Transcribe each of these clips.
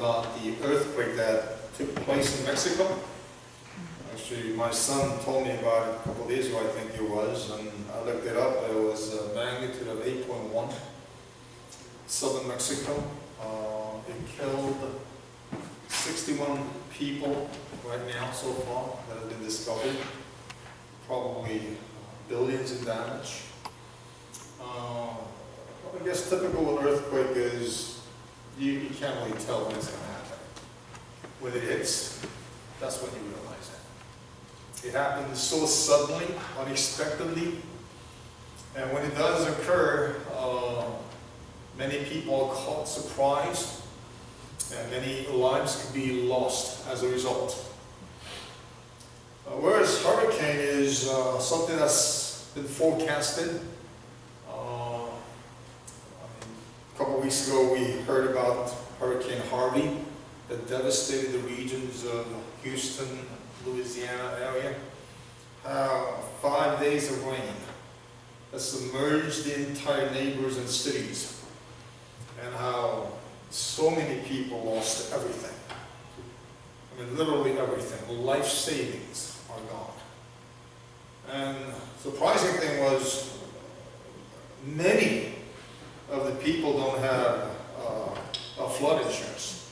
about the earthquake that took place in Mexico. Actually, my son told me about it a couple of days ago, I think it was, and I looked it up. It was a magnitude of 8.1, southern Mexico. It killed 61 people right now so far that have been discovered. Probably billions in damage. I guess typical with earthquake is you can't really tell when it's going to happen. When it hits, that's when you realize it. It happens so suddenly, unexpectedly, and when it does occur, many people are caught surprised, and many lives could be lost as a result. Whereas hurricane is something that's been forecasted. A couple of weeks ago we heard about Hurricane Harvey that devastated the regions of Houston, Louisiana area. 5 days of rain that submerged the entire neighbors and cities, and how so many people lost everything. I mean, literally everything. Life savings are gone. And the surprising thing was many of the people don't have a flood insurance.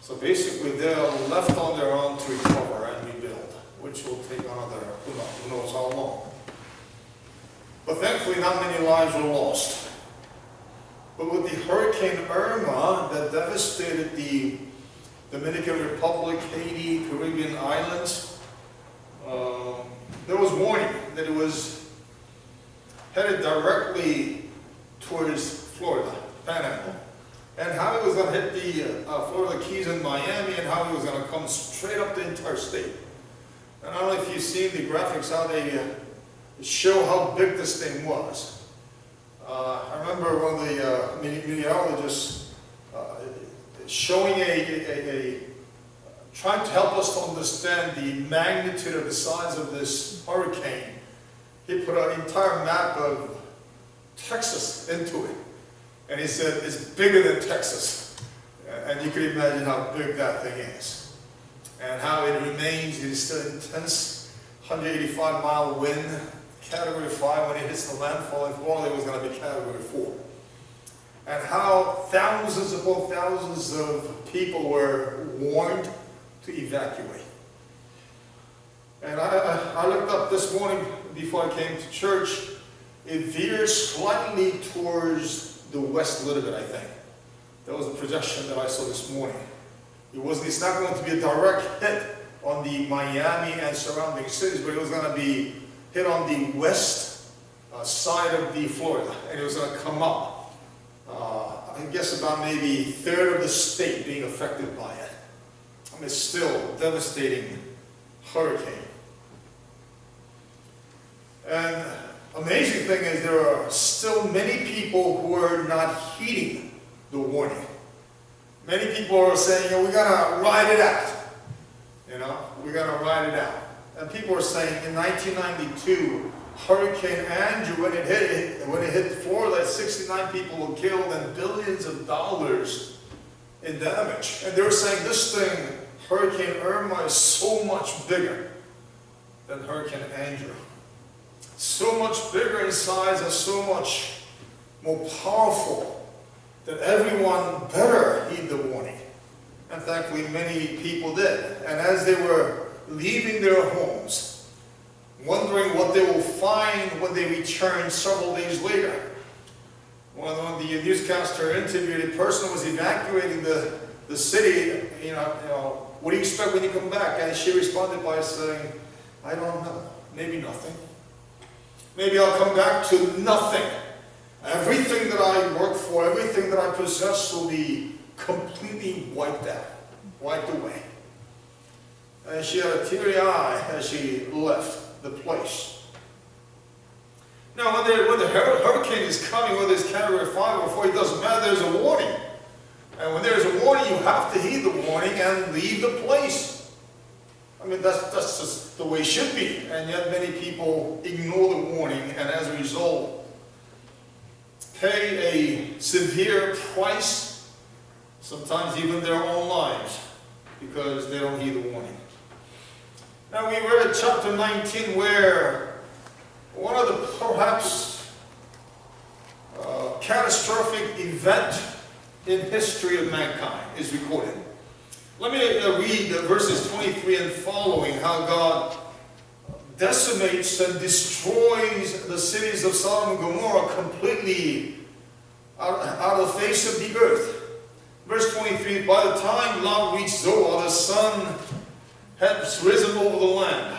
So basically they're left on their own to recover and rebuild, which will take another, who knows how long. But thankfully not many lives were lost. But with the Hurricane Irma that devastated the Dominican Republic, Haiti, Caribbean islands, there was warning that it was headed directly towards Florida, Panhandle, and how it was going to hit the Florida Keys and Miami, and how it was going to come straight up the entire state. And I don't know if you've seen the graphics, how they show how big this thing was. I remember one of the meteorologists showing trying to help us to understand the magnitude of the size of this hurricane. He put an entire map of Texas into it, and he said it's bigger than Texas, and you can imagine how big that thing is, and how it remains. It is still intense, 185-mile wind, Category 5. When it hits the landfall in Florida, it was going to be Category 4, and how thousands upon thousands of people were warned to evacuate. And I looked up this morning before I came to church. It veers slightly towards the west a little bit, I think. That was a projection that I saw this morning. It's not going to be a direct hit on the Miami and surrounding cities, but it was going to be hit on the west side of the Florida, and it was going to come up. I guess about maybe a third of the state being affected by it. I mean, it's still a devastating hurricane. And amazing thing is there are still many people who are not heeding the warning. Many people are saying, we're gonna ride it out. We're gonna ride it out. And people are saying in 1992, Hurricane Andrew, when it hit Florida, 69 people were killed and billions of dollars in damage. And they're saying this thing, Hurricane Irma, is so much bigger than Hurricane Andrew. So much bigger in size and so much more powerful that everyone better heed the warning. And thankfully many people did. And as they were leaving their homes, wondering what they will find when they return several days later, when the newscaster interviewed a person who was evacuating the city, what do you expect when you come back? And she responded by saying, I don't know, maybe nothing. Maybe I'll come back to nothing. Everything that I work for, everything that I possess will be completely wiped out, wiped away. And she had a teary eye as she left the place. Now, when the hurricane is coming, whether it's Category 5 or 4, it doesn't matter, there's a warning. And when there's a warning, you have to heed the warning and leave the place. I mean, that's just the way it should be. And yet many people ignore the warning, and as a result, pay a severe price, sometimes even their own lives, because they don't heed the warning. Now we read chapter 19 where one of the perhaps catastrophic event in history of mankind is recorded. Let me read verses 23 and following, how God decimates and destroys the cities of Sodom and Gomorrah completely out of the face of the earth. Verse 23, by the time Lot reached Zoar, the sun had risen over the land.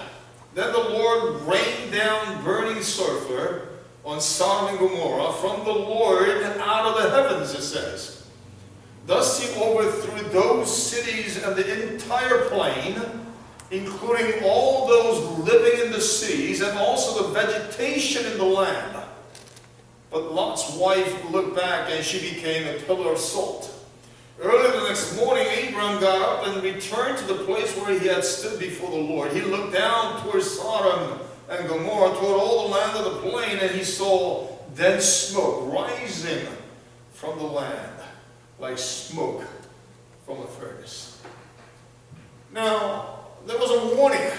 Then the Lord rained down burning sulfur on Sodom and Gomorrah from the Lord out of the heavens, it says. Thus he overthrew those cities and the entire plain, including all those living in the cities and also the vegetation in the land. But Lot's wife looked back and she became a pillar of salt. Early the next morning, Abram got up and returned to the place where he had stood before the Lord. He looked down towards Sodom and Gomorrah, toward all the land of the plain, and he saw dense smoke rising from the land, like smoke from a furnace. Now, there was a warning.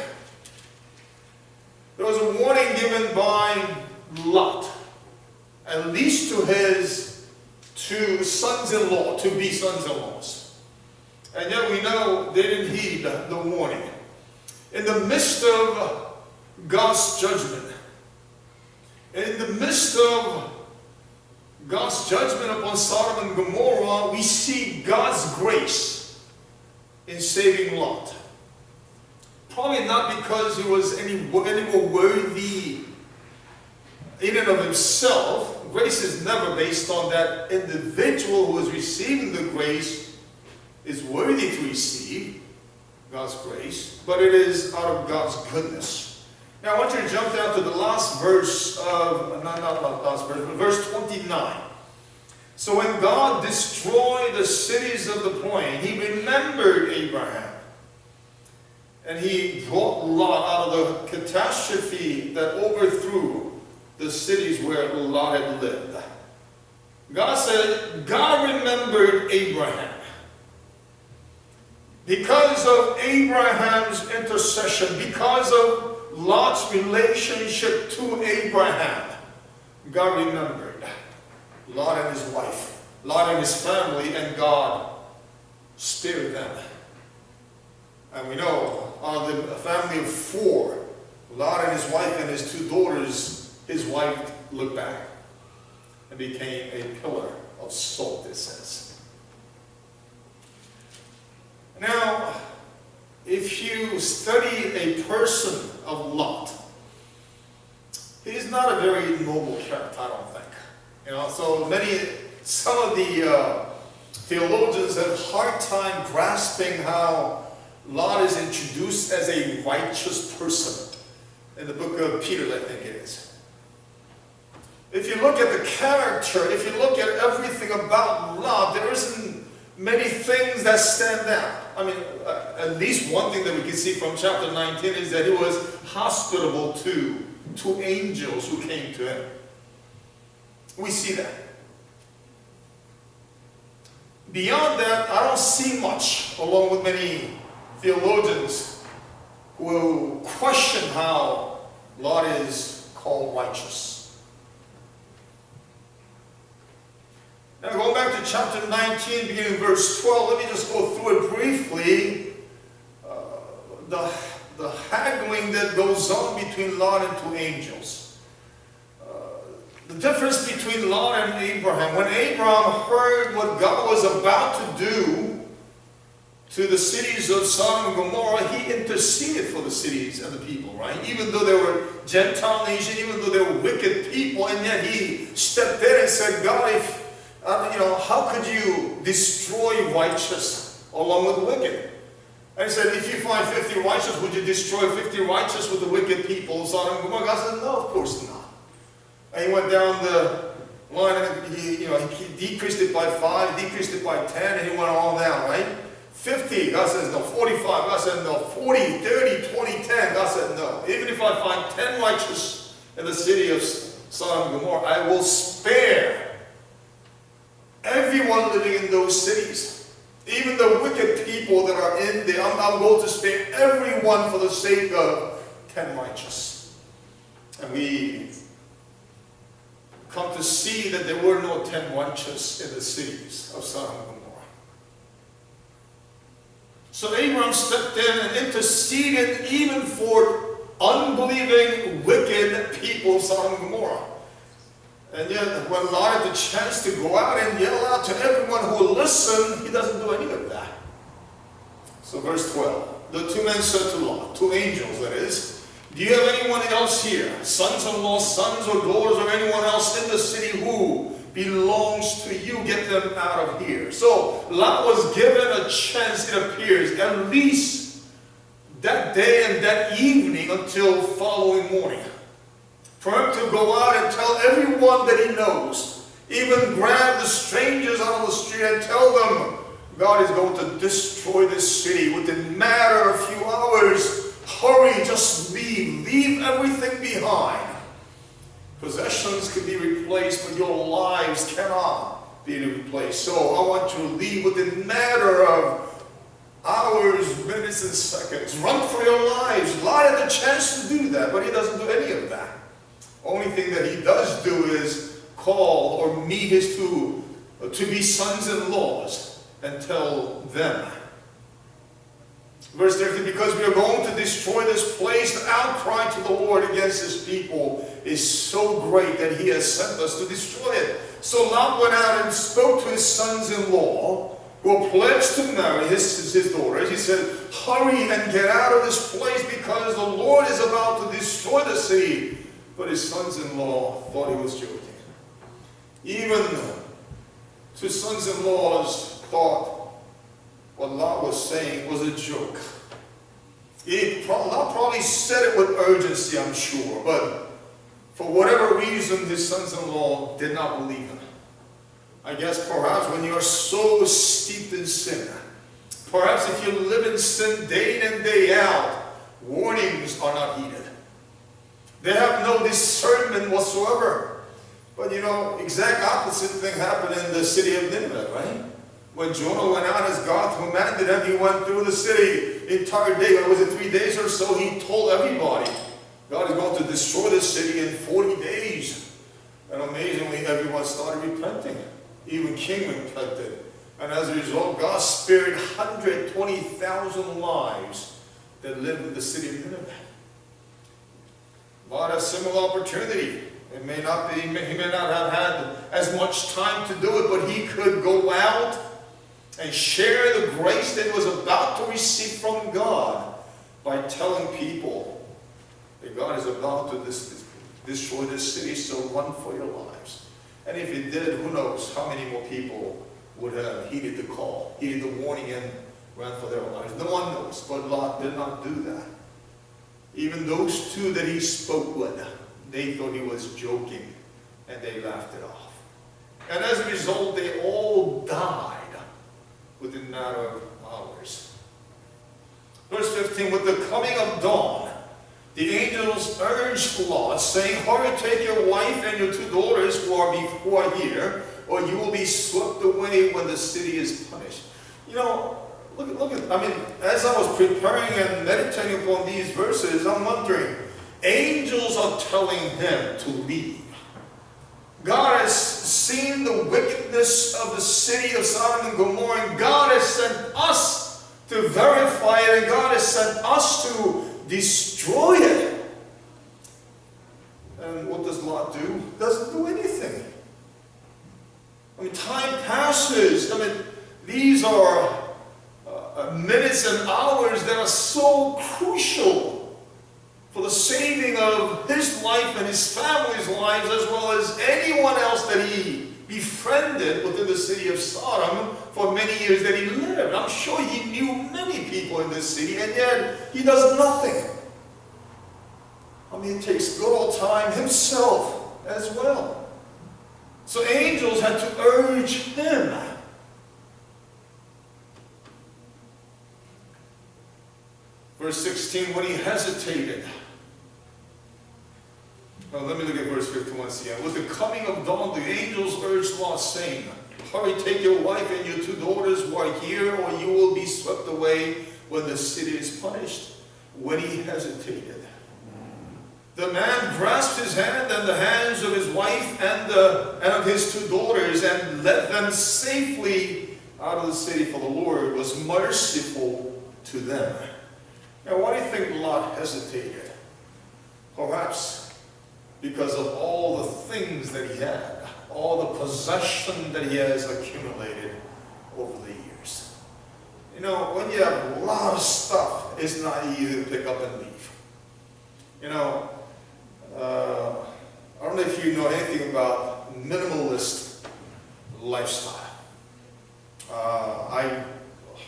There was a warning given by Lot, at least to his two sons-in-law, to-be sons-in-laws. And yet we know they didn't heed the warning. In the midst of God's judgment, in the midst of God's judgment upon Sodom and Gomorrah, we see God's grace in saving Lot. Probably not because he was any more worthy in and of himself. Grace is never based on that individual who is receiving the grace is worthy to receive God's grace, but it is out of God's goodness. Now I want you to jump down to the last verse of, not last verse, but verse 29. So when God destroyed the cities of the plain, he remembered Abraham. And he brought Lot out of the catastrophe that overthrew the cities where Lot had lived. God said, God remembered Abraham. Because of Abraham's intercession, because of Lot's relationship to Abraham, God remembered Lot and his wife, Lot and his family, and God spared them. And we know, out of the family of 4, Lot and his wife and his 2 daughters, his wife looked back and became a pillar of salt, it says. Now, if you study a person of Lot, he's not a very noble character, I don't think. So some of the theologians have a hard time grasping how Lot is introduced as a righteous person in the book of Peter, I think it is. If you look at the character, if you look at everything about Lot, there isn't many things that stand out. I mean, at least one thing that we can see from chapter 19 is that he was hospitable to angels who came to him. We see that. Beyond that, I don't see much, along with many theologians who will question how Lot is called righteous. Now going back to chapter 19, beginning verse 12, let me just go through it briefly. The haggling that goes on between Lot and 2 angels. The difference between Lot and Abraham. When Abraham heard what God was about to do to the cities of Sodom and Gomorrah, he interceded for the cities and the people, right? Even though they were Gentile nation, even though they were wicked people, and yet he stepped in and said, God, how could you destroy righteous along with the wicked? And he said, if you find 50 righteous, would you destroy 50 righteous with the wicked people of Sodom and Gomorrah? God said, no, of course not. And he went down the line and he decreased it by 5, decreased it by 10, and he went on down, right? 50, God says no. 45, God said no. 40, 30, 20, 10, God said no. Even if I find 10 righteous in the city of Sodom and Gomorrah, I will spare everyone living in those cities. Even the wicked people that are in there, I'm going to spare everyone for the sake of 10 righteous. And we come to see that there were no 10 righteous in the cities of Sodom and Gomorrah. So Abraham stepped in and interceded even for unbelieving, wicked people of Sodom and Gomorrah. And yet, when Lot had the chance to go out and yell out to everyone who will listen, he doesn't do any of that. So verse 12, the two men said to Lot, two angels that is, do you have anyone else here, sons-in-law, sons or daughters, or anyone else in the city who belongs to you? Get them out of here. So Lot was given a chance, it appears, at least that day and that evening until following morning, for him to go out and tell everyone that he knows, even grab the strangers out of the street and tell them God is going to destroy this city within a matter of a few hours. Hurry, just leave. Leave everything behind. Possessions can be replaced, but your lives cannot be replaced. So I want you to leave within a matter of hours, minutes, and seconds. Run for your lives. Lot had the chance to do that, but he doesn't do any of that. Only thing that he does do is call or meet his two to-be sons-in-laws and tell them. Verse 13, because we are going to destroy this place, the outcry to the Lord against his people is so great that he has sent us to destroy it. So Lot went out and spoke to his sons-in-law, who were pledged to marry his daughters. He said, hurry and get out of this place because the Lord is about to destroy the city. But his sons-in-law thought he was joking. Even two sons-in-laws thought what Lot was saying was a joke. Lot probably said it with urgency, I'm sure, but for whatever reason, his sons-in-law did not believe him. I guess perhaps when you are so steeped in sin, perhaps if you live in sin day in and day out, warnings are not heeded. They have no discernment whatsoever. But you know, exact opposite thing happened in the city of Nineveh, right? When Jonah went out as God commanded him, he went through the city the entire day. What was it, 3 days or so? He told everybody, God is going to destroy the city in 40 days. And amazingly, everyone started repenting. Even king repented. And as a result, God spared 120,000 lives that lived in the city of Nineveh. Lot has similar opportunity. He may not have had as much time to do it, but he could go out and share the grace that he was about to receive from God by telling people that God is about to destroy this city, so run for your lives. And if he did, who knows how many more people would have heeded the call, heeded the warning, and ran for their lives. No one knows, but Lot did not do that. Even those two that he spoke with, they thought he was joking, and they laughed it off. And as a result, they all died within a matter of hours. Verse 15, with the coming of dawn, the angels urged Lot, saying, hurry, take your wife and your two daughters who are here, or you will be swept away when the city is punished. You know, look at, as I was preparing and meditating upon these verses, I'm wondering, angels are telling him to leave. God has seen the wickedness of the city of Sodom and Gomorrah, and God has sent us to verify it, and God has sent us to destroy it. And what does Lot do? Doesn't do anything. Time passes. These are minutes and hours that are so crucial for the saving of his life and his family's lives, as well as anyone else that he befriended within the city of Sodom for many years that he lived. I'm sure he knew many people in this city, and yet he does nothing. It takes good old time himself as well. So angels had to urge him. Verse 16, when he hesitated. Well, let me look at verse 51 again. With the coming of dawn, the angels urged Lot, saying, hurry, take your wife and your 2 daughters who are here, or you will be swept away when the city is punished. When he hesitated, the man grasped his hand and the hands of his wife and of his 2 daughters and led them safely out of the city, for the Lord was merciful to them. Now, why do you think Lot hesitated? Perhaps because of all the things that he had, all the possession that he has accumulated over the years. You know, when you have a lot of stuff, it's not easy to pick up and leave. You know, I don't know if you know anything about minimalist lifestyle. I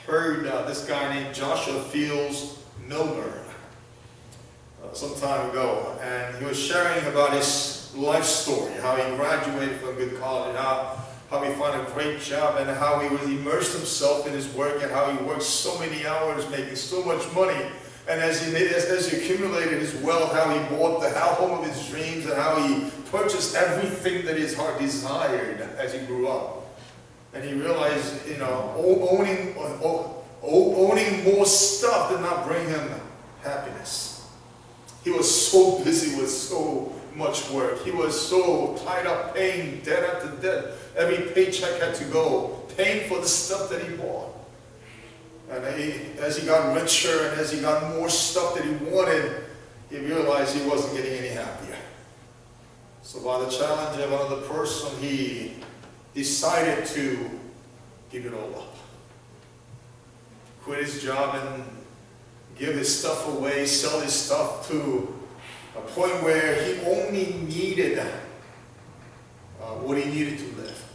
heard this guy named Joshua Fields Milburn some time ago, and he was sharing about his life story, how he graduated from a good college, how he found a great job, and how he was immersed himself in his work, and how he worked so many hours making so much money. And as he accumulated his wealth, how he bought the home of his dreams, and how he purchased everything that his heart desired as he grew up. And he realized, you know, owning more stuff did not bring him happiness. He was so busy with so much work. He was so tied up paying debt after debt. Every paycheck had to go, paying for the stuff that he bought. And as he got richer and as he got more stuff that he wanted, he realized he wasn't getting any happier. So by the challenge of another person, he decided to give it all up. Quit his job and give his stuff away, sell his stuff to a point where he only needed what he needed to live.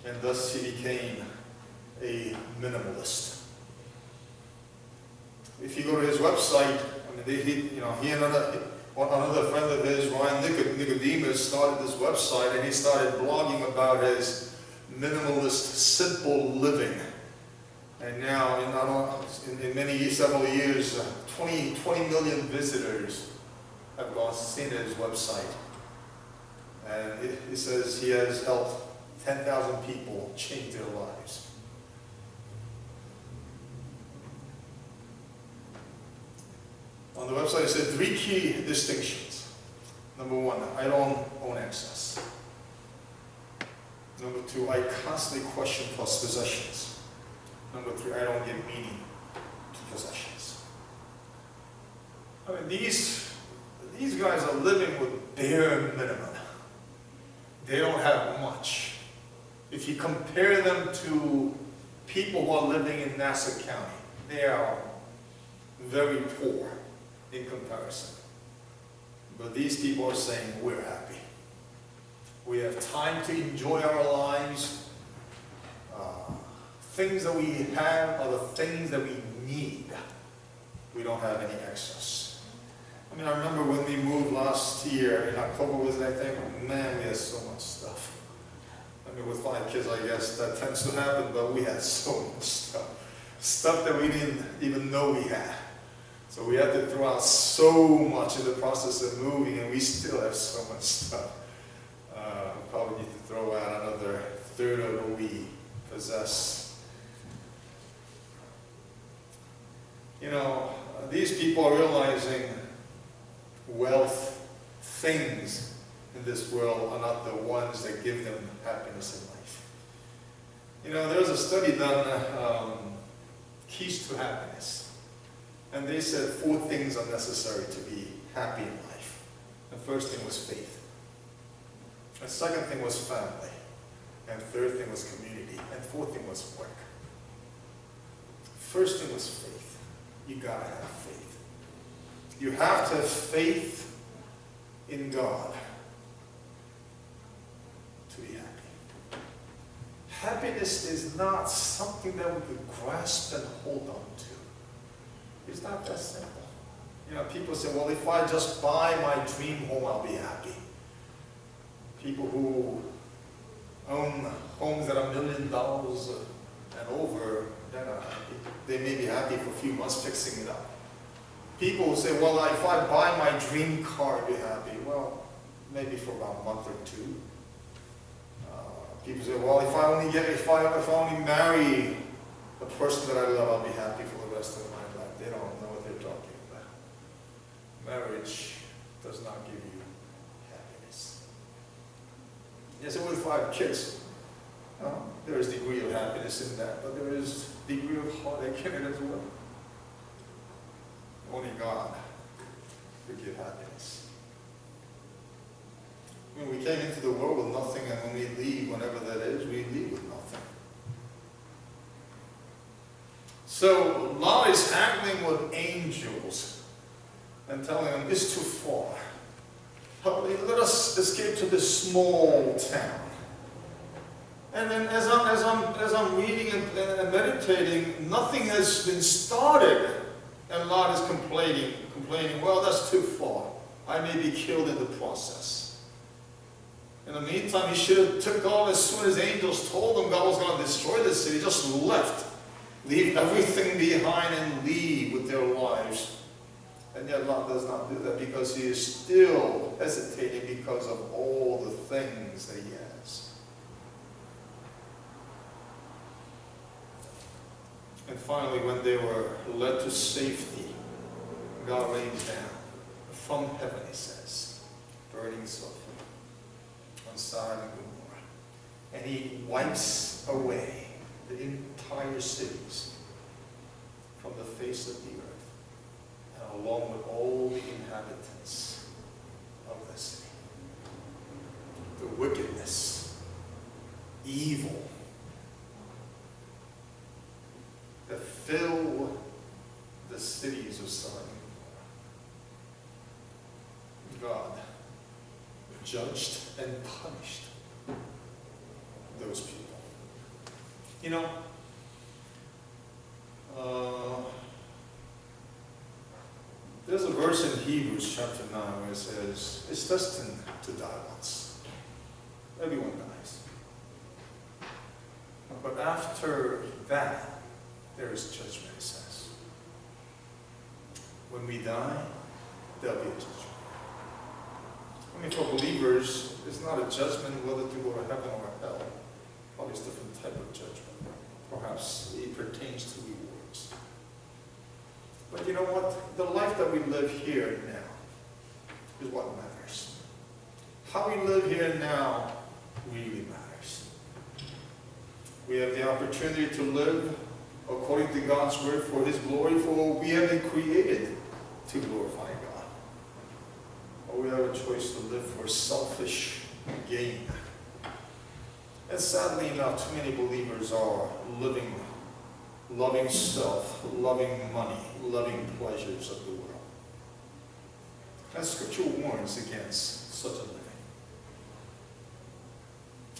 And thus he became a minimalist. If you go to his website, I mean, he and another friend of his, Ryan Nicodemus, started this website, and he started blogging about his minimalist, simple living. And now, in several years, 20 million visitors have seen his website. And it says he has helped 10,000 people change their lives. On the website, it said 3 key distinctions. Number 1, I don't own excess. Number 2, I constantly question possessions. Number 3, I don't give meaning to possessions. I mean, these guys are living with bare minimum. They don't have much. If you compare them to people who are living in Nassau County, they are very poor in comparison. But these people are saying, we're happy. We have time to enjoy our lives. Things that we have are the things that we need. We don't have any excess. I mean, I remember when we moved last year, in October was it, I think, man, we had so much stuff. I mean, with 5 kids, I guess that tends to happen, but we had so much stuff. Stuff that we didn't even know we had. So we had to throw out so much in the process of moving, and we still have so much stuff. Probably need to throw out another third of what we possess. You know, these people are realizing wealth, things in this world are not the ones that give them happiness in life. You know, there was a study done, Keys to Happiness. And they said 4 things are necessary to be happy in life. The first thing was faith. The second thing was family. And third thing was community. And fourth thing was work. First thing was faith. You gotta have faith. You have to have faith in God to be happy. Happiness is not something that we could grasp and hold on to. It's not that simple. You know, people say, well, if I just buy my dream home, I'll be happy. People who own homes that are $1 million and over, they're not happy. They may be happy for a few months fixing it up. People who say, well, if I buy my dream car, I'll be happy. Well, maybe for about a month or 2. People say, well, if I only marry the person that I love, I'll be happy for the rest of my life. They don't know what they're talking about. Marriage does not give you happiness. Yes, with 5 kids, there is a degree of happiness in that, but there is a degree of heartache in it as well. Only God could give happiness. When we came into the world with nothing, and when we leave, whenever that is, we leave with nothing. So Lot is haggling with angels and telling them, it's too far. Let us escape to this small town. And then as I'm reading and meditating, nothing has been started. And Lot is complaining, well, that's too far. I may be killed in the process. In the meantime, he should have took off as soon as angels told him God was going to destroy the city. Just left. Leave everything behind and leave with their lives. And yet Lot does not do that because he is still hesitating because of all the things that he has. And finally, when they were led to safety, God rains down from heaven, he says, burning sulfur on Sodom and Gomorrah. And he wipes away the entire cities from the face of the earth, and along with all the inhabitants of the city. The wickedness, evil, that fill the cities of Sodom and Gomorrah. God judged and punished those people. You know, there's a verse in Hebrews chapter 9 where it says, it's destined to die once. Everyone dies. But after that, there is judgment, it says. When we die, there'll be a judgment. I mean, for believers, it's not a judgment whether to go to heaven or hell. Probably it's a different type of judgment. Perhaps it pertains to rewards. But you know what? The life that we live here and now is what matters. How we live here and now really matters. We have the opportunity to live according to God's word for his glory, for we have been created to glorify God. Or we have a choice to live for selfish gain. And sadly enough, too many believers are living, loving self, loving money, loving pleasures of the world. And Scripture warns against such a living.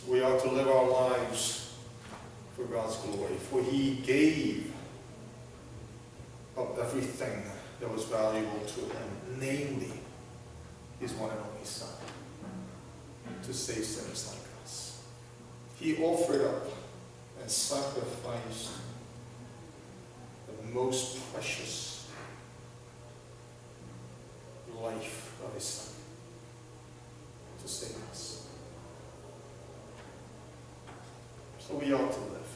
We ought to live our lives for God's glory, for he gave up everything that was valuable to him, namely his one and only Son, to save sinners like us. He offered up and sacrificed the most precious life of his Son to save us. So we ought to live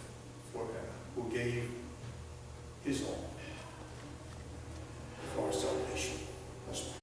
for him who gave his all